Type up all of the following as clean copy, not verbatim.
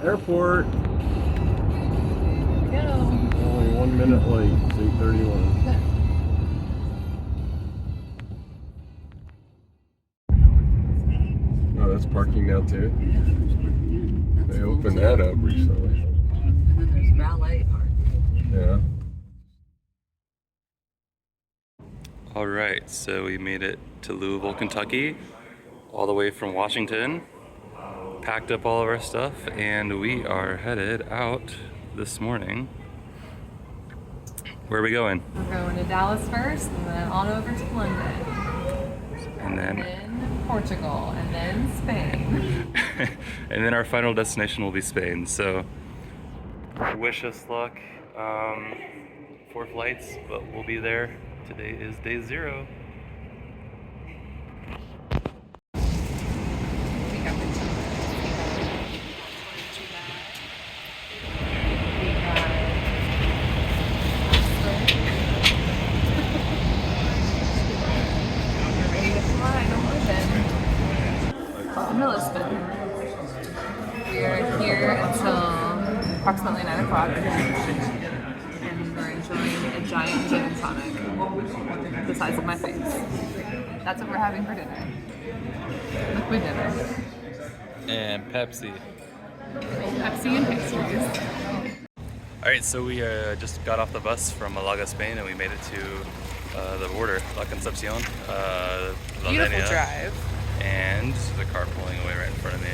Airport. Go. Only 1 minute late. It's 8:31. Oh, that's parking now too. They opened that up recently. And then there's valet parking. Yeah. All right, so we made it to Louisville, Kentucky, all the way from Washington. Packed up all of our stuff, and we are headed out this morning. Where are we going? We're going to Dallas first, and then on over to London. And then Portugal, and then Spain. and then our final destination will be Spain. So wish us luck for flights, but we'll be there. Today is day 0. We are here until approximately 9 o'clock, and we're enjoying a giant gin and tonic the size of my face. That's what we're having for dinner. Liquid dinner. And Pepsi. Pepsi and pastries. All right, so we just got off the bus from Malaga, Spain, and we made it to the border, La Concepcion, Beautiful drive. And the car pulling away right in front of me.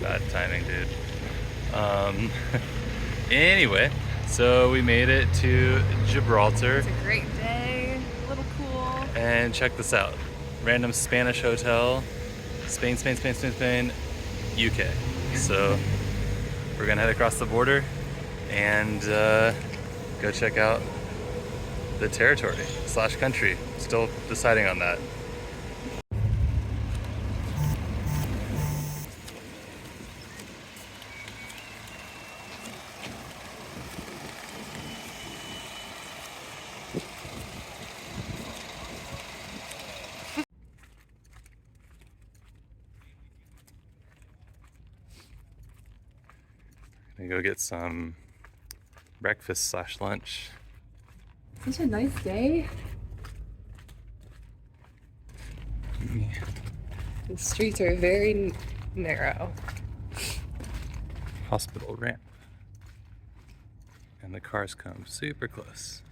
Bad timing, dude. Anyway, so we made it to Gibraltar. It's a great day, a little cool. And check this out. Random Spanish hotel, Spain, Spain, Spain, Spain, Spain, UK. So we're gonna head across the border and go check out the territory / country. Still deciding on that. Gonna go get some breakfast / lunch. Such a nice day. Yeah. The streets are very narrow. Hospital ramp. And the cars come super close.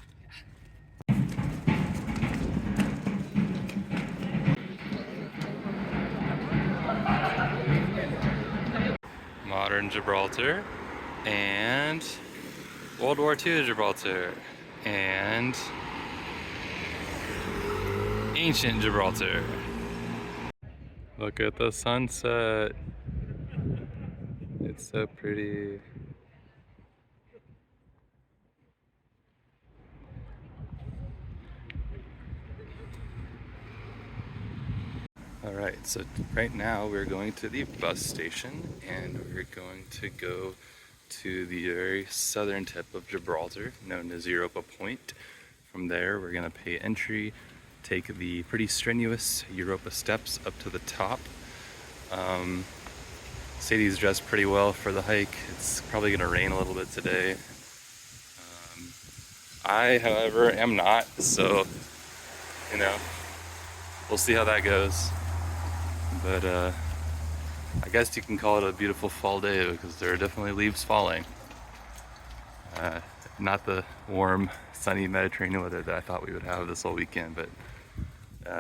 Modern Gibraltar and World War II Gibraltar and ancient Gibraltar. Look at the sunset. It's so pretty. Alright, so right now we're going to the bus station and we're going to go to the very southern tip of Gibraltar, known as Europa Point. From there we're going to pay entry, take the pretty strenuous Europa steps up to the top. Sadie's dressed pretty well for the hike. It's probably going to rain a little bit today. I, however, am not, so, you know, we'll see how that goes. But I guess you can call it a beautiful fall day because there are definitely leaves falling. Not the warm, sunny Mediterranean weather that I thought we would have this whole weekend, but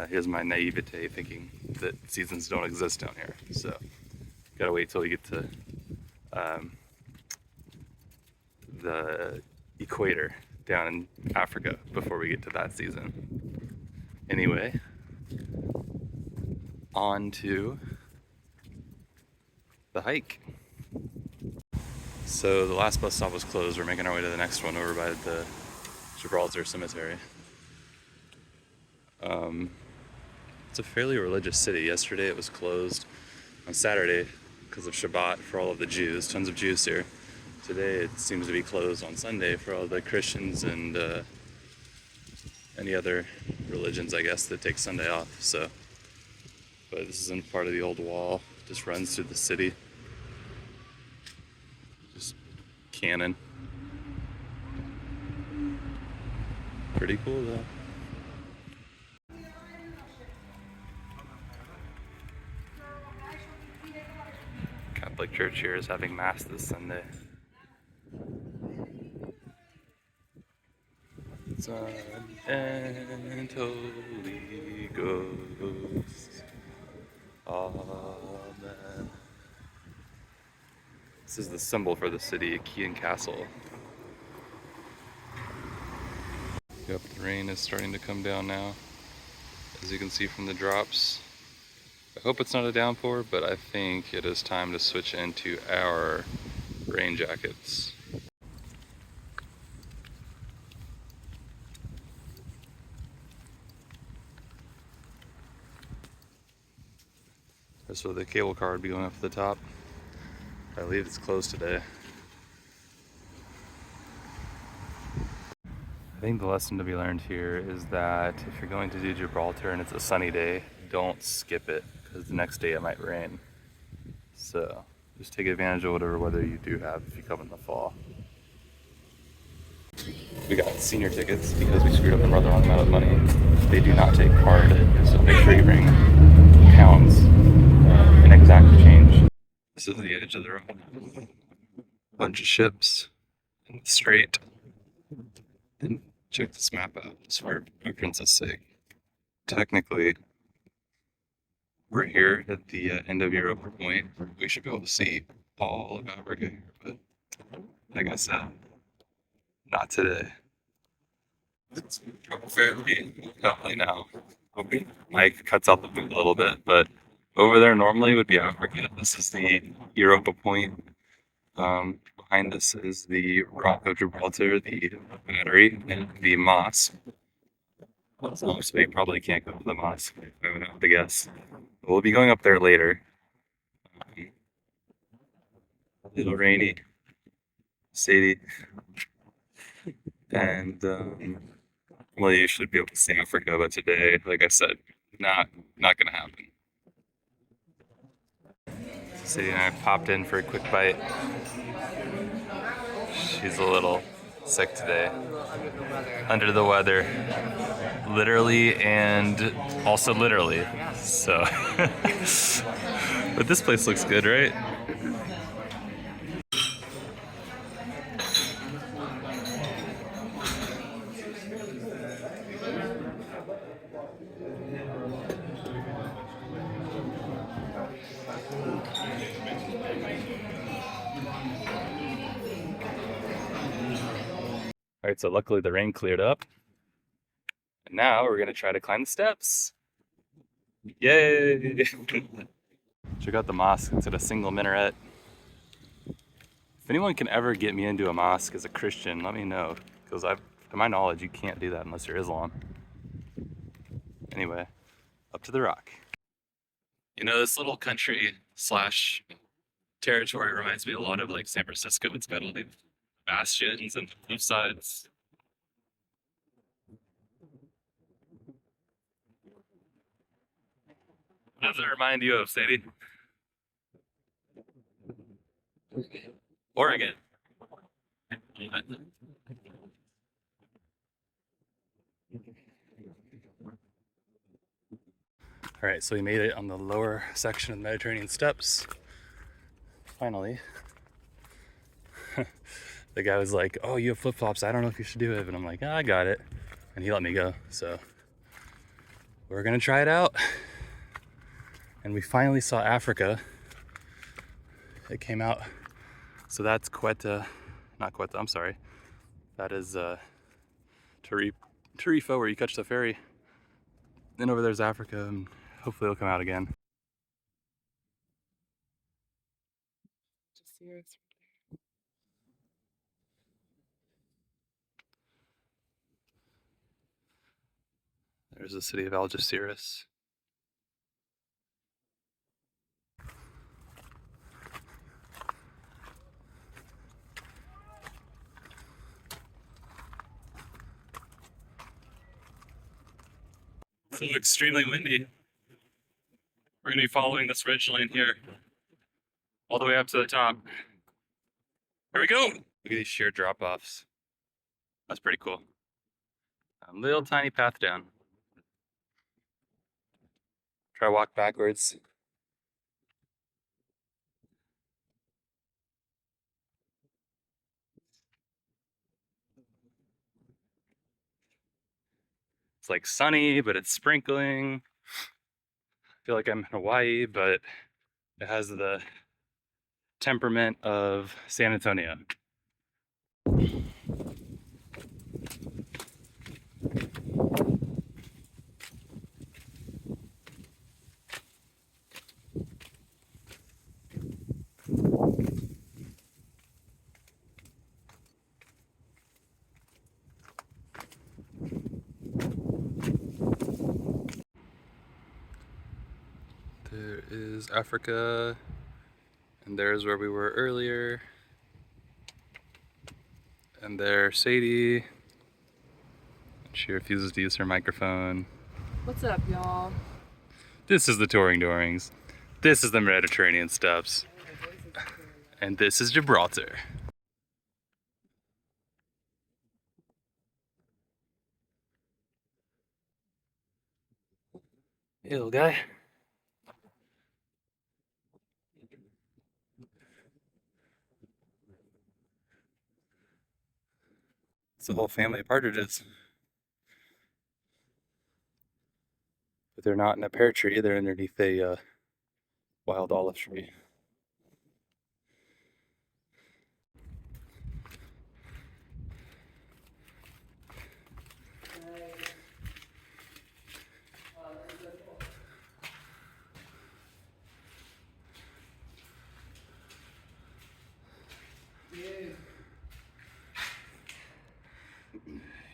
here's my naivete thinking that seasons don't exist down here. So gotta wait till we get to the equator down in Africa before we get to that season. Anyway, on to the hike. So the last bus stop was closed. We're making our way to the next one over by the Gibraltar Cemetery. It's a fairly religious city. Yesterday it was closed on Saturday because of Shabbat for all of the Jews. Tons of Jews here. Today it seems to be closed on Sunday for all the Christians and any other religions, I guess, that take Sunday off. So, but this isn't part of the old wall. It just runs through the city. cannon. Pretty cool though. Catholic Church here is having Mass this Sunday. Son and Holy Ghost. Amen. This is the symbol for the city, a key and castle. Yep, the rain is starting to come down now, as you can see from the drops. I hope it's not a downpour, but I think it is time to switch into our rain jackets. So the cable car would be going up to the top. I believe it's closed today. I think the lesson to be learned here is that if you're going to do Gibraltar and it's a sunny day, don't skip it, because the next day it might rain. So just take advantage of whatever weather you do have if you come in the fall. We got senior tickets because we screwed up a rather long amount of money. They do not take card, so make sure you bring pounds and exact change. This is the edge of the road. Bunch of ships in the strait. And check this map out, just for reference's sake. Technically, we're here at the end of Europa Point. We should be able to see all of Africa here, but like I said, not today. It's probably now. Mike cuts out the boot a little bit, but over there normally would be Africa. This is the Europa Point. Behind us is the Rock of Gibraltar, the battery, and the mosque. So you probably can't go to the mosque, I would have to guess. We'll be going up there later. A little rainy, Sadie, and well, you should be able to see Africa, but today, like I said, not gonna happen. Sadie and I popped in for a quick bite. She's a little sick today. Under the weather. Literally and also literally. So, but this place looks good, right? All right, so luckily the rain cleared up. And now we're gonna try to climb the steps. Yay! Check out the mosque. It's at a single minaret. If anyone can ever get me into a mosque as a Christian, let me know. Because to my knowledge, you can't do that unless you're Islam. Anyway, up to the rock. You know, this little country / territory reminds me a lot of like San Francisco. It's got all the bastions and cliff sides. What does it remind you of, Sadie? Oregon. All right, so we made it on the lower section of the Mediterranean steps. Finally. The guy was like, "Oh, you have flip-flops. I don't know if you should do it." And I'm like, "I got it." And he let me go. So we're gonna try it out. And we finally saw Africa. It came out. So that's Quetta, not Quetta, I'm sorry. That is Tarifa, where you catch the ferry. Then over there's Africa, and hopefully it'll come out again. There's the city of Algeciras. So extremely windy. We're going to be following this ridge line here all the way up to the top. Here we go. Look at these sheer drop-offs. That's pretty cool. A little tiny path down. Try to walk backwards. It's like sunny, but it's sprinkling. I feel like I'm in Hawaii, but it has the temperament of San Antonio. There is Africa, and there's where we were earlier. And there's Sadie. She refuses to use her microphone. What's up, y'all? This is the TouringDoehrings. This is the Mediterranean steps. And this is Gibraltar. Hey, little guy. It's a whole family of partridges. But they're not in a pear tree, they're underneath a wild olive tree.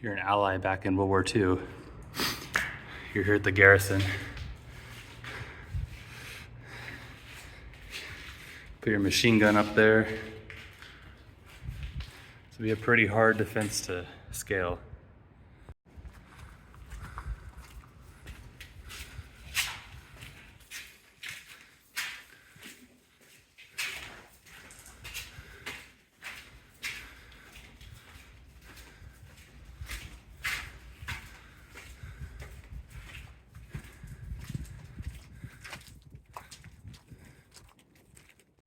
You're an ally back in World War II. You're here at the garrison. Put your machine gun up there. This will be a pretty hard defense to scale.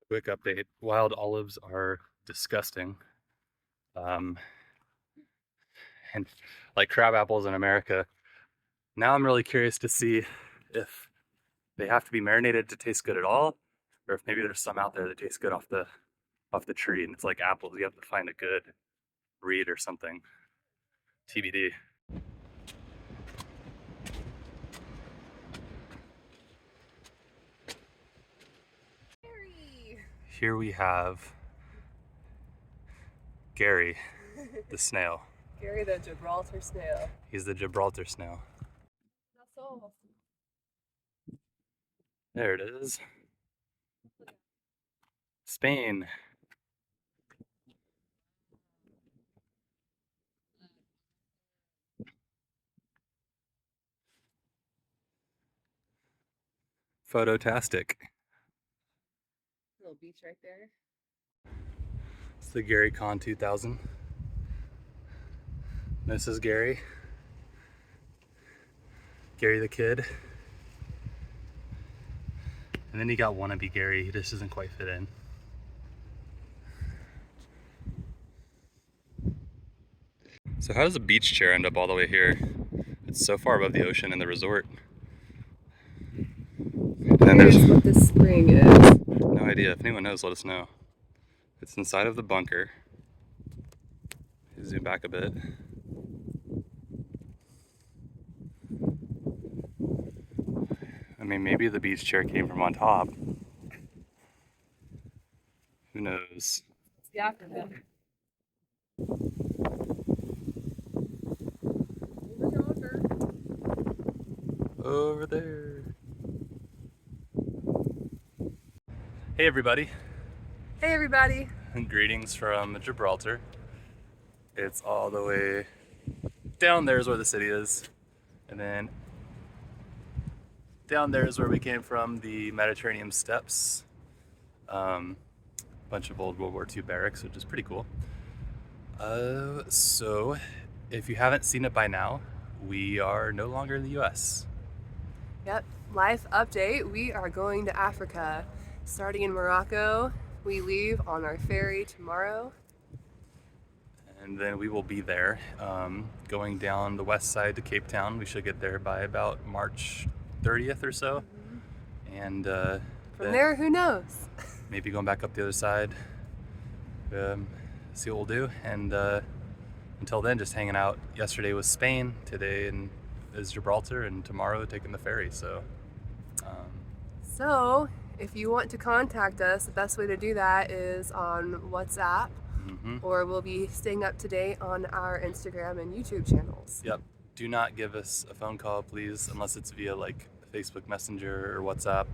Quick update, wild olives are disgusting. And like crab apples in America. Now I'm really curious to see if they have to be marinated to taste good at all, or if maybe there's some out there that taste good off the tree, and it's like apples, you have to find a good breed or something. TBD. Here we have Gary, the snail. Gary the Gibraltar snail. He's the Gibraltar snail. That's all. There it is. Spain. Phototastic. Little beach right there. It's the Gary Con 2000. This is Gary. Gary the kid. And then you got wannabe Gary. He just doesn't quite fit in. So how does a beach chair end up all the way here? It's so far above the ocean and the resort. And then there's what this spring is. no idea. If anyone knows, let us know. It's inside of the bunker. Zoom back a bit. I mean, maybe the beach chair came from on top. Who knows? Yeah, for him. Over there. Hey everybody. Hey everybody. Greetings from Gibraltar. It's all the way down there is where the city is. And then down there is where we came from, the Mediterranean steps. Bunch of old World War II barracks, which is pretty cool. So if you haven't seen it by now, we are no longer in the US. Yep, life update. We are going to Africa. Starting in Morocco, we leave on our ferry tomorrow. And then we will be there, going down the west side to Cape Town. We should get there by about March 30th or so. And From there, who knows? maybe going back up the other side, see what we'll do. And until then, just hanging out. Yesterday was Spain, today is Gibraltar, and tomorrow taking the ferry. So, if you want to contact us, the best way to do that is on WhatsApp, or we'll be staying up to date on our Instagram and YouTube channels. Yep. Do not give us a phone call, please, unless it's via like Facebook Messenger or WhatsApp.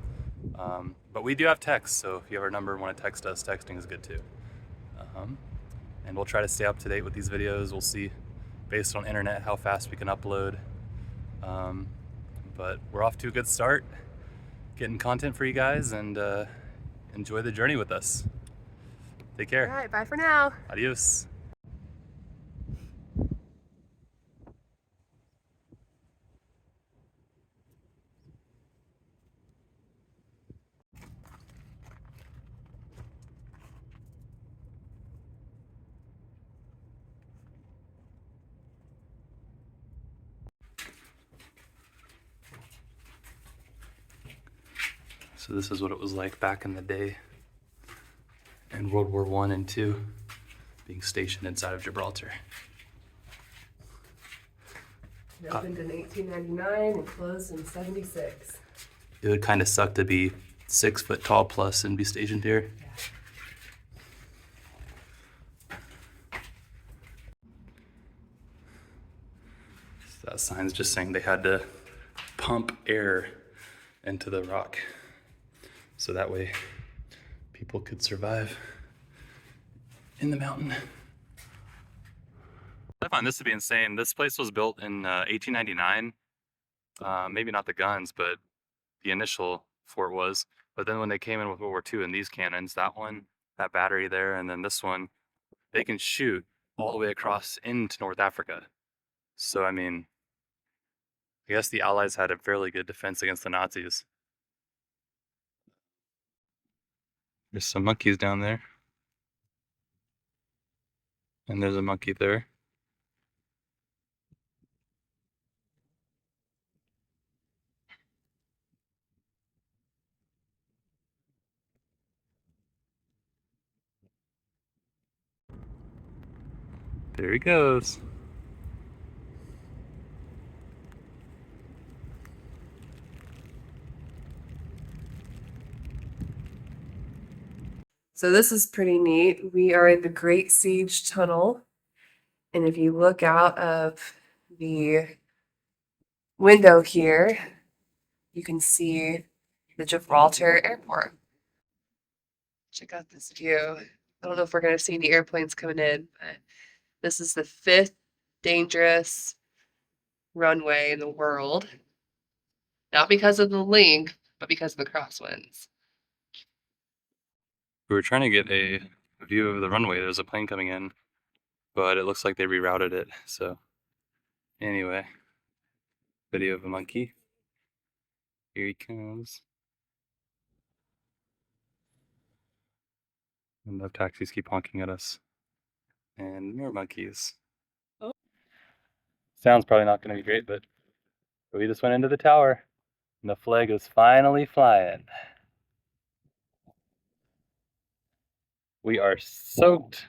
But we do have text, so if you have our number and want to text us, texting is good too. And we'll try to stay up to date with these videos. We'll see, based on internet, how fast we can upload. But we're off to a good start, getting content for you guys, and enjoy the journey with us. Take care. All right, bye for now. Adios. So this is what it was like back in the day in World War I and II, being stationed inside of Gibraltar. It opened in 1899 and closed in 76. It would kind of suck to be 6 foot tall plus and be stationed here. So that sign's just saying they had to pump air into the rock so that way people could survive in the mountain. I find this to be insane. This place was built in 1899. Maybe not the guns, but the initial fort was. But then when they came in with World War II and these cannons, that one, that battery there, and then this one, they can shoot all the way across into North Africa. So, I mean, I guess the Allies had a fairly good defense against the Nazis. There's some monkeys down there. And there's a monkey there. There he goes. So this is pretty neat. We are in the Great Siege Tunnel. And if you look out of the window here, you can see the Gibraltar Airport. Check out this view. I don't know if we're going to see any airplanes coming in, but this is the 5th dangerous runway in the world. Not because of the length, but because of the crosswinds. We were trying to get a view of the runway. There's a plane coming in, but it looks like they rerouted it. So anyway, video of a monkey. Here he comes. And the taxis keep honking at us. And more monkeys. Oh. Sound's probably not going to be great, but we just went into the tower. And the flag is finally flying. We are soaked